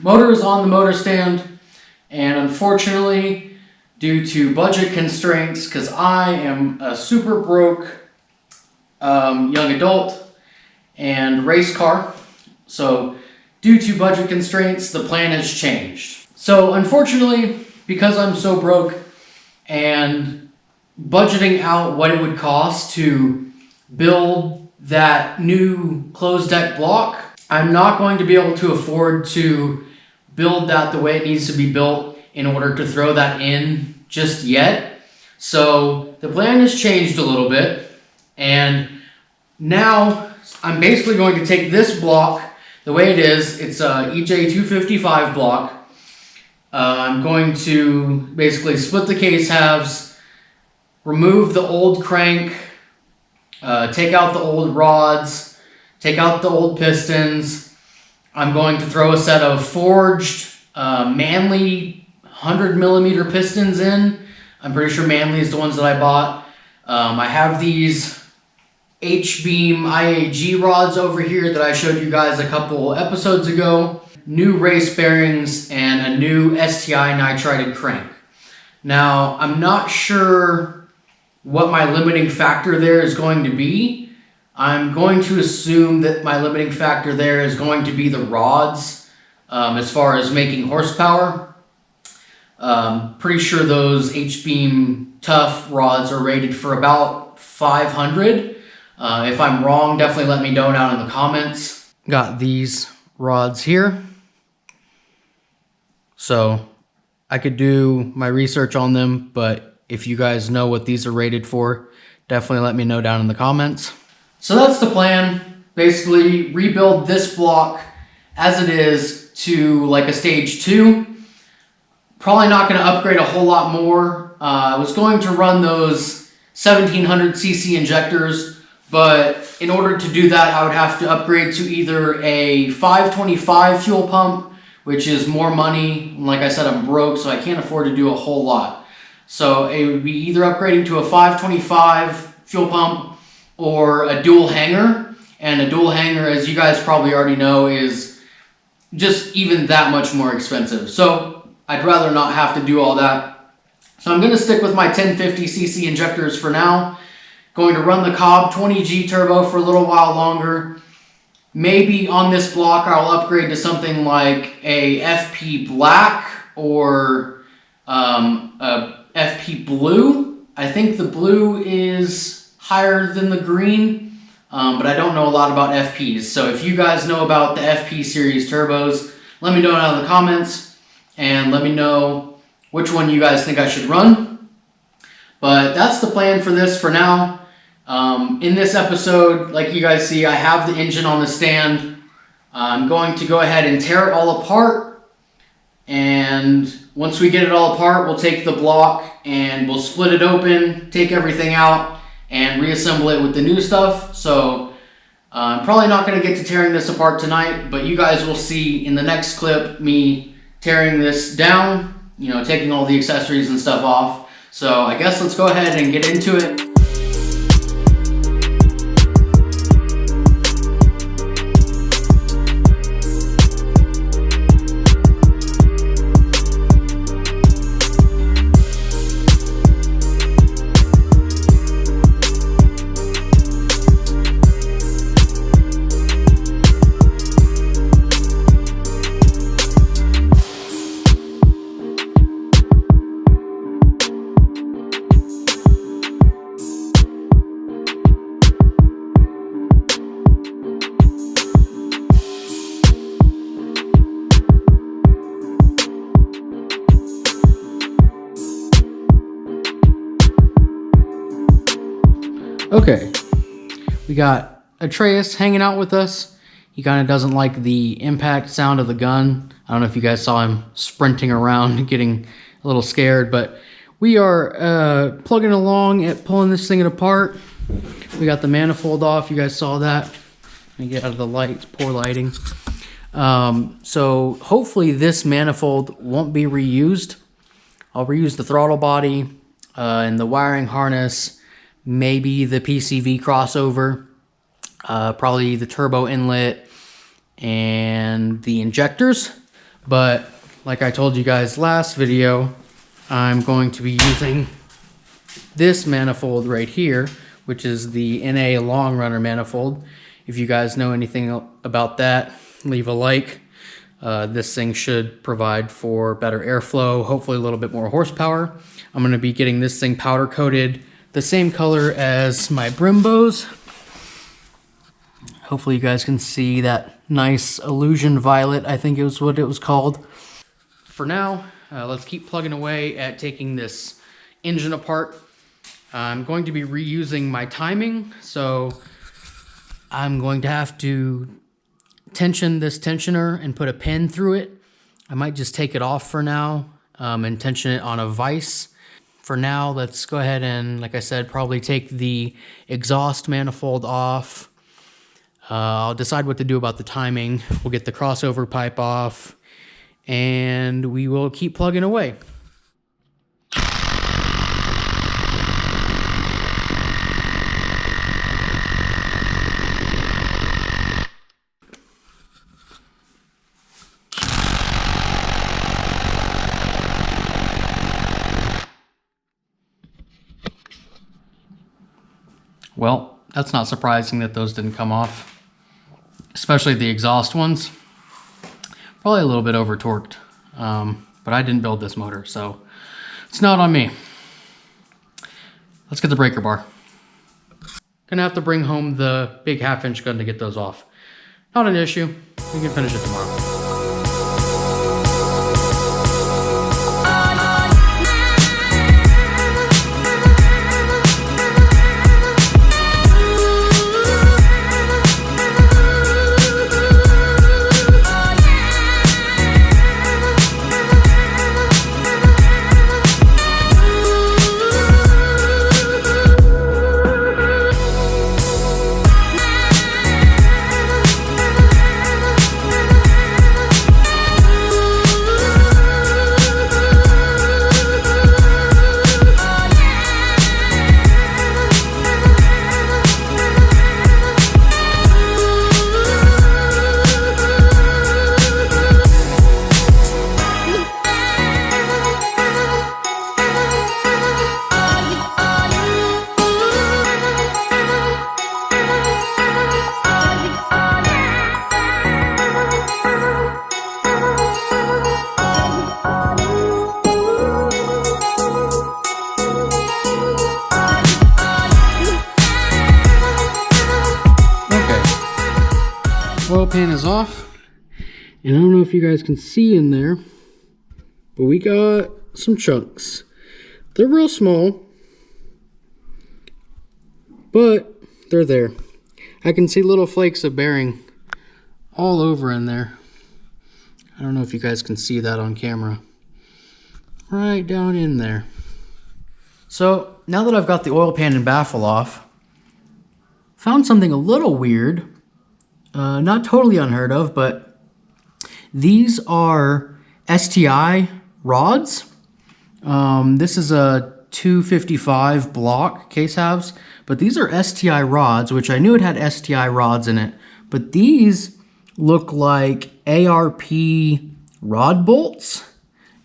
motor is on the motor stand, and unfortunately, due to budget constraints, because I am a super broke young adult and race car, so due to budget constraints, the plan has changed. So unfortunately, because I'm so broke and budgeting out what it would cost to build that new closed deck block, I'm not going to be able to afford to build that the way it needs to be built in order to throw that in just yet. So the plan has changed a little bit, and now I'm basically going to take this block the way it is. It's a EJ255 block. I'm going to basically split the case halves, remove the old crank, take out the old rods, take out the old pistons. I'm going to throw a set of forged Manley 100mm pistons in. I'm pretty sure Manley is the ones that I bought. I have these H-beam IAG rods over here that I showed you guys a couple episodes ago. New race bearings and a new STI nitrided crank. Now, I'm not sure what my limiting factor there is going to be. I'm going to assume that my limiting factor there is going to be the rods as far as making horsepower. Pretty sure those H-beam tough rods are rated for about 500. If I'm wrong, definitely let me know down in the comments. Got these rods here. So I could do my research on them, but if you guys know what these are rated for, definitely let me know down in the comments. So that's the plan. Basically rebuild this block as it is to like a stage 2. Probably not going to upgrade a whole lot more. I was going to run those 1700cc injectors, but in order to do that, I would have to upgrade to either a 525 fuel pump, which is more money. Like I said, I'm broke, so I can't afford to do a whole lot. So it would be either upgrading to a 525 fuel pump or a dual hanger. And a dual hanger, as you guys probably already know, is just even that much more expensive. So I'd rather not have to do all that. So I'm going to stick with my 1050cc injectors for now. Going to run the Cobb 20G turbo for a little while longer. Maybe on this block I'll upgrade to something like a FP Black or a FP Blue. I think the blue is higher than the green, but I don't know a lot about FPs. So if you guys know about the FP series turbos, let me know down in the comments and let me know which one you guys think I should run. But that's the plan for this for now. In this episode, like you guys see, I have the engine on the stand. I'm going to go ahead and tear it all apart, and once we get it all apart, we'll take the block and we'll split it open, take everything out, and reassemble it with the new stuff. So I'm probably not going to get to tearing this apart tonight, but you guys will see in the next clip me tearing this down, you know, taking all the accessories and stuff off. So I guess let's go ahead and get into it. Okay, we got Atreus hanging out with us. He kind of doesn't like the impact sound of the gun. I don't know if you guys saw him sprinting around, getting a little scared, but we are plugging along at pulling this thing apart. We got the manifold off. You guys saw that. Let me get out of the light. It's poor lighting. So hopefully this manifold won't be reused. I'll reuse the throttle body and the wiring harness, maybe the PCV crossover, probably the turbo inlet and the injectors. But like I told you guys last video, I'm going to be using this manifold right here, which is the NA long runner manifold. If you guys know anything about that, leave a like. This thing should provide for better airflow, hopefully a little bit more horsepower. I'm going to be getting this thing powder coated the same color as my Brimbos. Hopefully you guys can see that nice illusion violet, I think it was what it was called. For now, let's keep plugging away at taking this engine apart. I'm going to be reusing my timing, so I'm going to have to tension this tensioner and put a pin through it. I might just take it off for now and tension it on a vise. For now, let's go ahead and, like I said, probably take the exhaust manifold off. I'll decide what to do about the timing. We'll get the crossover pipe off, and we will keep plugging away. Well, that's not surprising that those didn't come off, especially the exhaust ones. Probably a little bit over torqued, but I didn't build this motor, so it's not on me. Let's get the breaker bar. Gonna have to bring home the big 1/2-inch gun to get those off. Not an issue, we can finish it tomorrow. Oil pan is off, and I don't know if you guys can see in there, but we got some chunks. They're real small, but they're there. I can see little flakes of bearing all over in there. I don't know if you guys can see that on camera. Right down in there. So now that I've got the oil pan and baffle off, found something a little weird. Not totally unheard of, but these are STI rods. This is a 255 block case halves, but these are STI rods, which I knew it had STI rods in it, but these look like ARP rod bolts,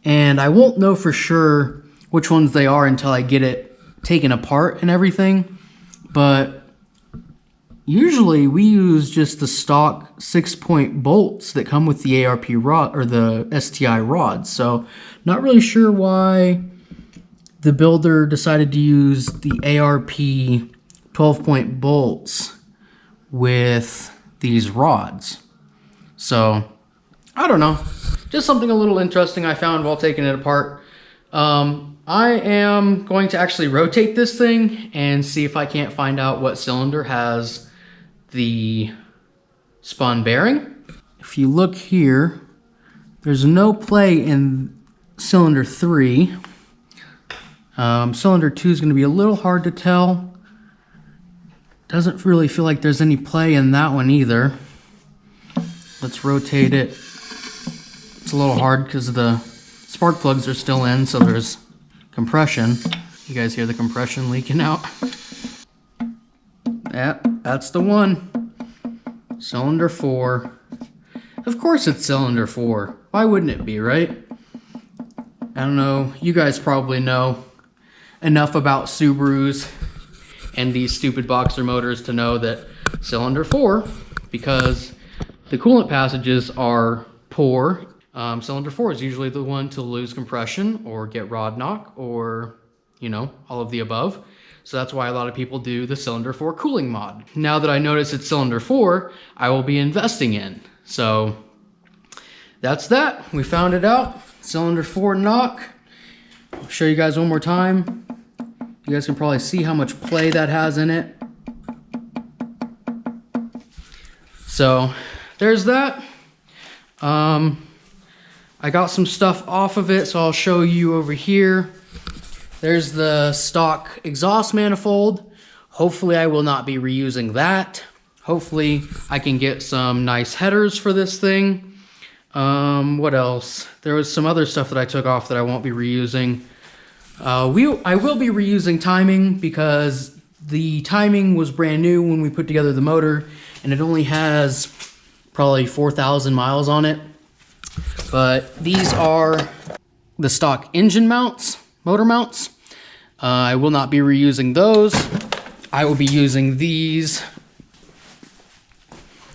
and I won't know for sure which ones they are until I get it taken apart and everything, but usually we use just the stock 6-point bolts that come with the ARP rod or the STI rods. So not really sure why the builder decided to use the ARP 12-point bolts with these rods. So I don't know, just something a little interesting I found while taking it apart. I am going to actually rotate this thing and see if I can't find out what cylinder has the spun bearing. If you look here, there's no play in cylinder 3. Cylinder 2 is going to be a little hard to tell. Doesn't really feel like there's any play in that one either. Let's rotate it. It's a little hard because the spark plugs are still in, so there's compression. You guys hear the compression leaking out? Yeah, that's the one. Cylinder 4. Of course it's cylinder 4. Why wouldn't it be, right? I don't know. You guys probably know enough about Subarus and these stupid boxer motors to know that cylinder 4, because the coolant passages are poor. Cylinder 4 is usually the one to lose compression or get rod knock or, you know, all of the above. So that's why a lot of people do the cylinder 4 cooling mod. Now that I notice it's cylinder 4, I will be investing in. So that's that. We found it out. Cylinder 4 knock. I'll show you guys one more time. You guys can probably see how much play that has in it. So there's that. I got some stuff off of it, so I'll show you over here. There's the stock exhaust manifold. Hopefully I will not be reusing that. Hopefully I can get some nice headers for this thing. What else? There was some other stuff that I took off that I won't be reusing. I will be reusing timing because the timing was brand new when we put together the motor, and it only has probably 4,000 miles on it. But these are the stock engine mounts, motor mounts. I will not be reusing those. I will be using these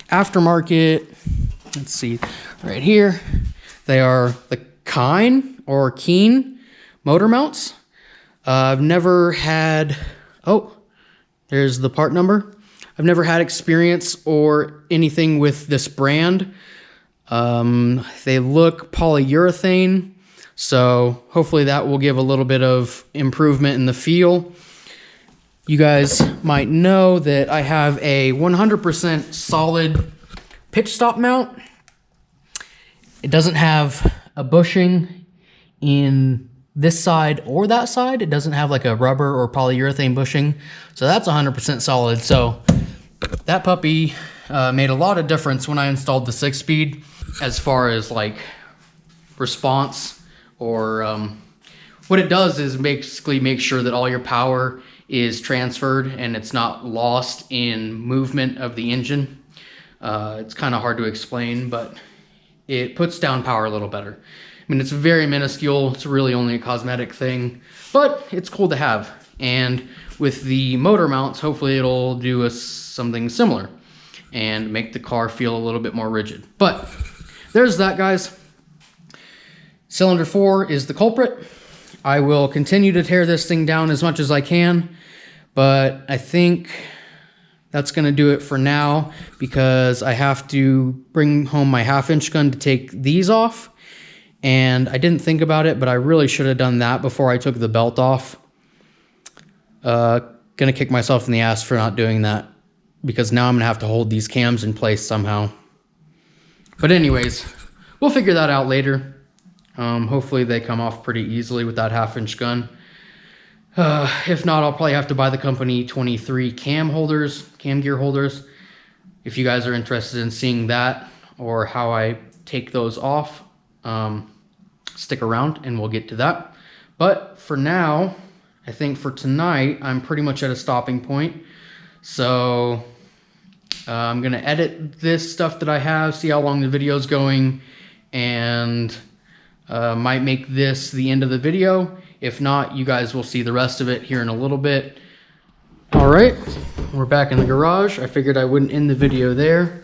aftermarket, let's see, right here. They are the Keen motor mounts. I've never had, oh, there's the part number. I've never had experience or anything with this brand. They look polyurethane, so hopefully that will give a little bit of improvement in the feel. You guys might know that I have a 100% solid pitch stop mount. It doesn't have a bushing in this side or that side. It doesn't have like a rubber or polyurethane bushing, so that's 100% solid. So that puppy made a lot of difference when I installed the 6-speed as far as like response, or what it does is basically make sure that all your power is transferred and it's not lost in movement of the engine. It's kind of hard to explain, but it puts down power a little better. I mean, it's very minuscule. It's really only a cosmetic thing, but it's cool to have. And with the motor mounts, hopefully it'll do something similar and make the car feel a little bit more rigid. But there's that, guys. Cylinder 4 is the culprit. I will continue to tear this thing down as much as I can, but I think that's gonna do it for now because I have to bring home my 1/2-inch gun to take these off. And I didn't think about it, but I really should have done that before I took the belt off. Gonna kick myself in the ass for not doing that because now I'm gonna have to hold these cams in place somehow. But anyways, we'll figure that out later. Hopefully they come off pretty easily with that 1/2-inch gun. If not, I'll probably have to buy the company 23 cam gear holders. If you guys are interested in seeing that or how I take those off, stick around and we'll get to that. But for now, I think for tonight, I'm pretty much at a stopping point. So I'm gonna edit this stuff that I have, see how long the video's going, and might make this the end of the video. If not, you guys will see the rest of it here in a little bit. All right, we're back in the garage. I figured I wouldn't end the video there.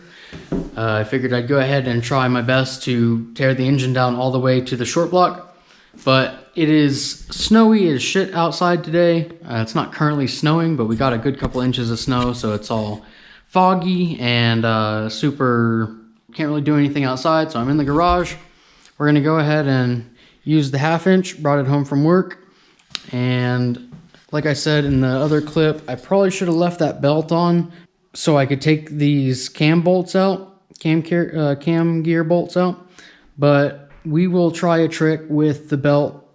I figured I'd go ahead and try my best to tear the engine down all the way to the short block, but it is snowy as shit outside today. It's not currently snowing, but we got a good couple inches of snow, so it's all foggy and can't really do anything outside, so I'm in the garage. We're gonna go ahead and use the 1/2-inch, brought it home from work, and like I said in the other clip, I probably should have left that belt on so I could take these cam bolts out, cam gear bolts out, but we will try a trick with the belt,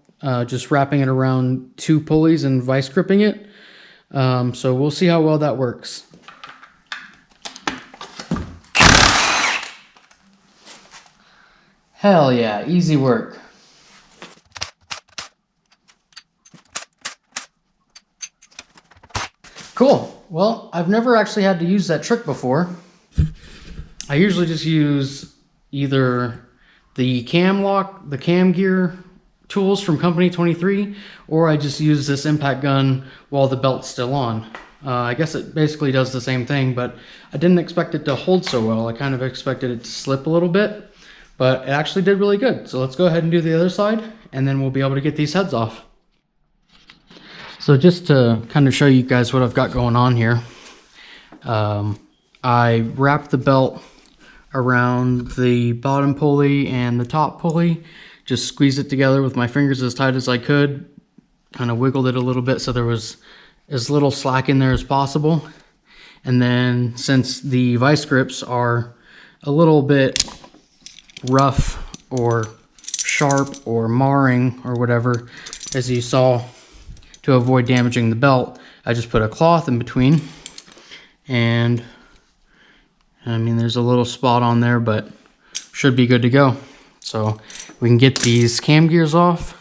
just wrapping it around 2 pulleys and vice gripping it. So we'll see how well that works. Hell yeah, easy work. Cool. Well, I've never actually had to use that trick before. I usually just use, either the cam lock, the cam gear tools from Company 23, or I just use this impact gun while the belt's still on. I guess it basically does the same thing, but I didn't expect it to hold so well. I kind of expected it to slip a little bit, but it actually did really good. So let's go ahead and do the other side, and then we'll be able to get these heads off. So just to kind of show you guys what I've got going on here, I wrapped the belt around the bottom pulley and the top pulley, just squeezed it together with my fingers as tight as I could, kind of wiggled it a little bit so there was as little slack in there as possible. And then since the vice grips are a little bit rough or sharp or marring or whatever, as you saw, to avoid damaging the belt, I just put a cloth in between. And I mean, there's a little spot on there, but should be good to go. So we can get these cam gears off.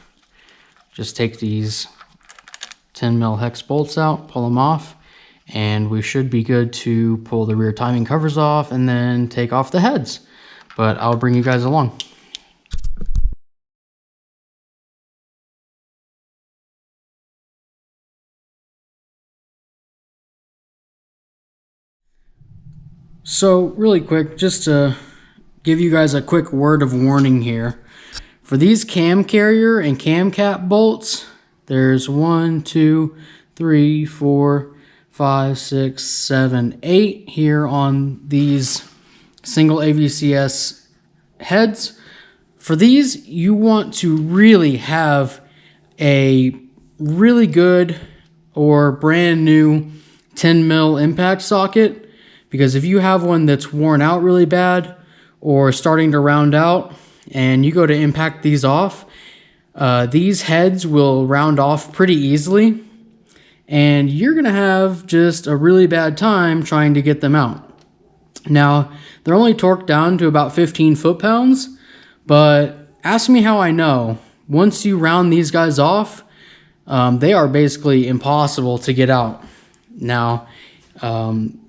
Just take these 10 mil hex bolts out, pull them off, and we should be good to pull the rear timing covers off and then take off the heads. But I'll bring you guys along. So really quick, just to give you guys a quick word of warning here. For these cam carrier and cam cap bolts, there's 1, 2, 3, 4, 5, 6, 7, 8 here on these single AVCS heads. For these, you want to really have a really good or brand new 10 mil impact socket, because if you have one that's worn out really bad or starting to round out and you go to impact these off, these heads will round off pretty easily and you're gonna have just a really bad time trying to get them out. Now, they're only torqued down to about 15 foot-pounds, but ask me how I know. Once you round these guys off, they are basically impossible to get out. Now,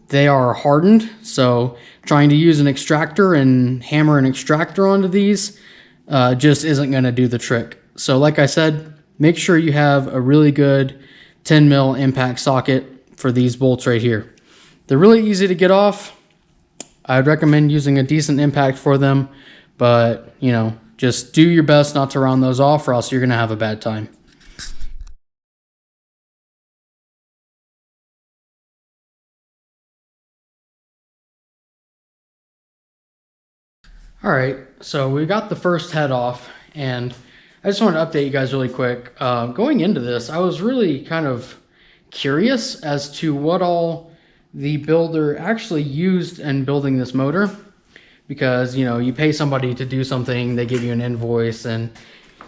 they are hardened, so trying to use an extractor and hammer an extractor onto these just isn't going to do the trick. So like I said, make sure you have a really good 10 mil impact socket for these bolts right here. They're really easy to get off. I'd recommend using a decent impact for them, but you know, just do your best not to round those off or else you're going to have a bad time. All right, so we got the first head off, and I just wanted to update you guys really quick. Going into this, I was really kind of curious as to what all the builder actually used in building this motor, because, you know, you pay somebody to do something, they give you an invoice, and,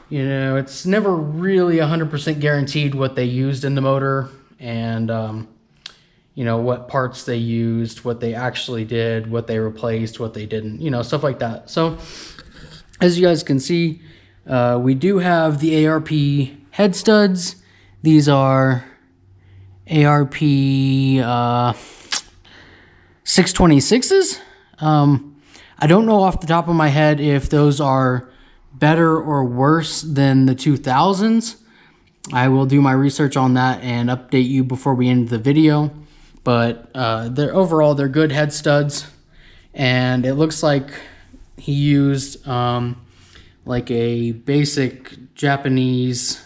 you know, it's never really 100% guaranteed what they used in the motor, and, you know, what parts they used, what they actually did, what they replaced, what they didn't, you know, stuff like that. So as you guys can see, we do have the ARP head studs. These are ARP 626s. I don't know off the top of my head if those are better or worse than the 2000s. I will do my research on that and update you before we end the video. But they're good head studs, and it looks like he used like a basic Japanese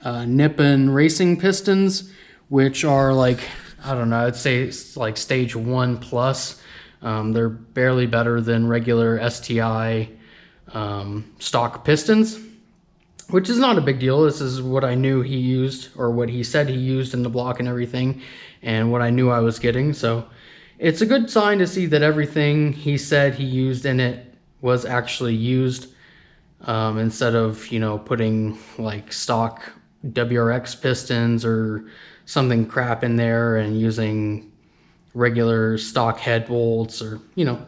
Nippon racing pistons, which are like, I don't know, I'd say it's like stage 1 plus. They're barely better than regular STI stock pistons, which is not a big deal. This is what I knew he used, or what he said he used in the block and everything, and what I knew I was getting. So it's a good sign to see that everything he said he used in it was actually used, instead of, you know, putting like stock WRX pistons or something crap in there and using regular stock head bolts, or, you know,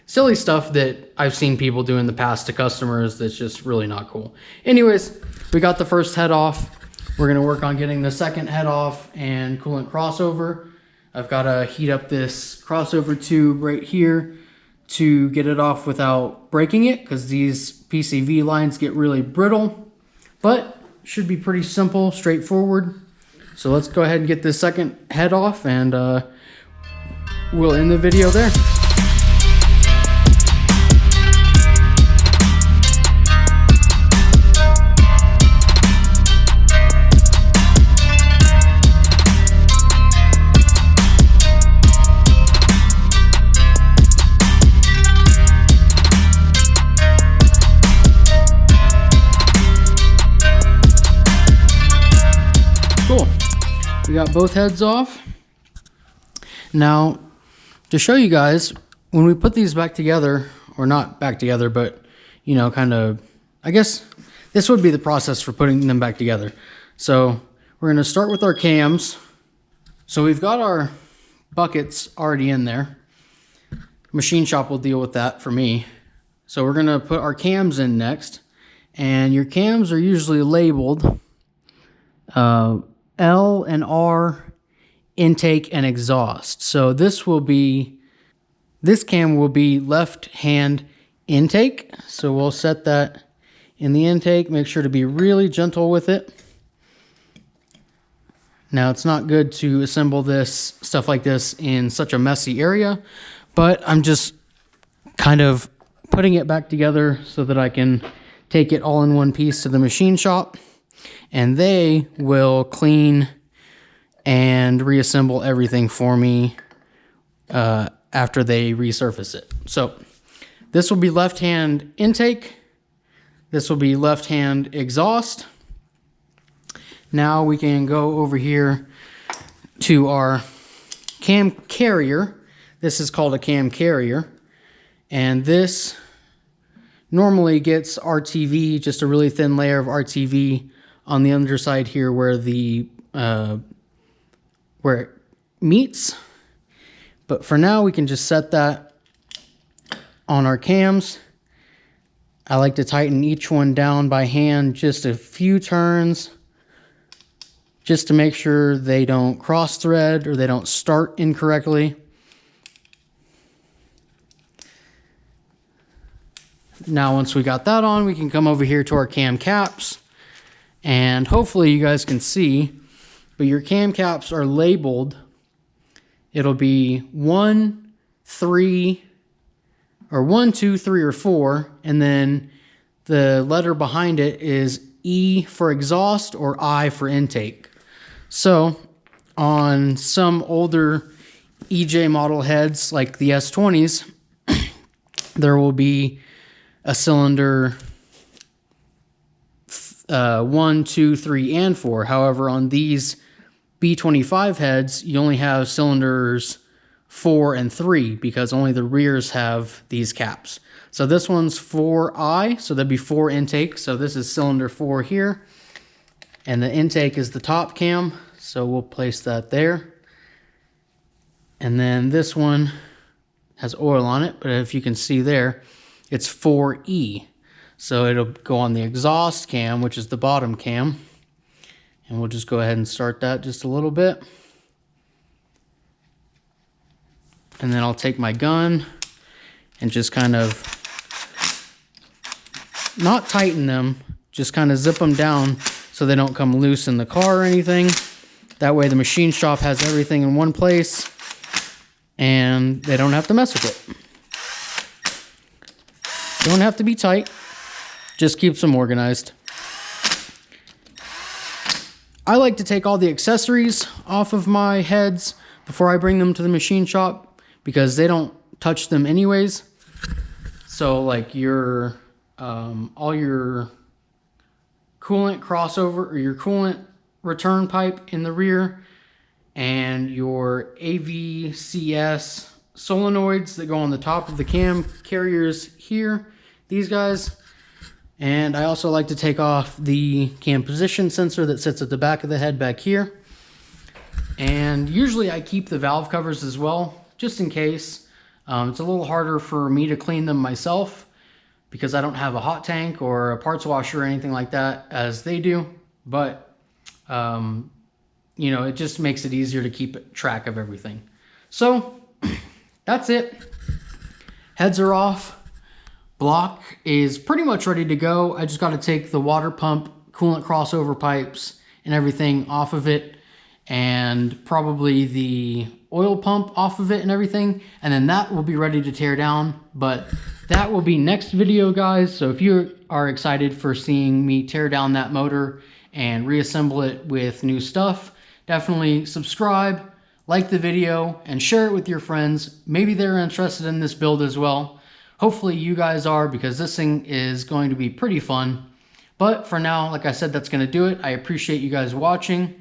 silly stuff that I've seen people do in the past to customers that's just really not cool. Anyways, we got the first head off. We're going to work on getting the second head off and coolant crossover. I've got to heat up this crossover tube right here to get it off without breaking it, because these PCV lines get really brittle, but should be pretty simple, straightforward. So let's go ahead and get this second head off, and we'll end the video there. Cool. We got both heads off. Now, to show you guys, when we put these back together, or not back together, but, you know, kind of, I guess this would be the process for putting them back together. So we're going to start with our cams. So we've got our buckets already in there. Machine shop will deal with that for me. So we're going to put our cams in next. And your cams are usually labeled L and R, intake and exhaust. So this cam will be left hand intake. So we'll set that in the intake. Make sure to be really gentle with it. Now, it's not good to assemble this stuff like this in such a messy area, but I'm just kind of putting it back together so that I can take it all in one piece to the machine shop, and they will clean and reassemble everything for me after they resurface it. So this will be left hand intake. This will be left hand exhaust. Now we can go over here to our cam carrier. This is called a cam carrier, and this normally gets RTV, just a really thin layer of RTV on the underside here where the where it meets. But for now, we can just set that on our cams. I like to tighten each one down by hand just a few turns, just to make sure they don't cross thread or they don't start incorrectly. Now, once we got that on, we can come over here to our cam caps, and hopefully you guys can see, but your cam caps are labeled. It'll be 1, 3, or 1, 2, 3, or 4, and then the letter behind it is E for exhaust or I for intake. So on some older EJ model heads like the S20s, there will be a cylinder 1, 2, 3, and 4. However, on these B25 heads, you only have cylinders 4 and 3 because only the rears have these caps. So this one's 4I, so there'd be 4 intake. So this is cylinder 4 here, and the intake is the top cam. So we'll place that there. And then this one has oil on it, but if you can see there, it's 4E. So it'll go on the exhaust cam, which is the bottom cam. And we'll just go ahead and start that just a little bit. And then I'll take my gun and just kind of not tighten them, just kind of zip them down so they don't come loose in the car or anything. That way the machine shop has everything in one place and they don't have to mess with it. Don't have to be tight, just keeps them organized. I like to take all the accessories off of my heads before I bring them to the machine shop because they don't touch them anyways. So like your all your coolant crossover or your coolant return pipe in the rear and your AVCS solenoids that go on the top of the cam carriers here, these guys. And I also like to take off the cam position sensor that sits at the back of the head back here. And usually I keep the valve covers as well, just in case. It's a little harder for me to clean them myself because I don't have a hot tank or a parts washer or anything like that as they do. But, you know, it just makes it easier to keep track of everything. So that's it. Heads are off. Block is pretty much ready to go. I just got to take the water pump, coolant crossover pipes, and everything off of it, and probably the oil pump off of it and everything, and then that will be ready to tear down. But that will be next video, guys. So if you are excited for seeing me tear down that motor and reassemble it with new stuff, definitely subscribe, like the video, and share it with your friends. Maybe they're interested in this build as well. Hopefully you guys are, because this thing is going to be pretty fun. But for now, like I said, that's going to do it. I appreciate you guys watching.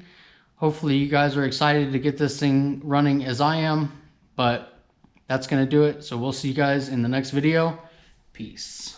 Hopefully you guys are excited to get this thing running as I am. But that's going to do it. So we'll see you guys in the next video. Peace.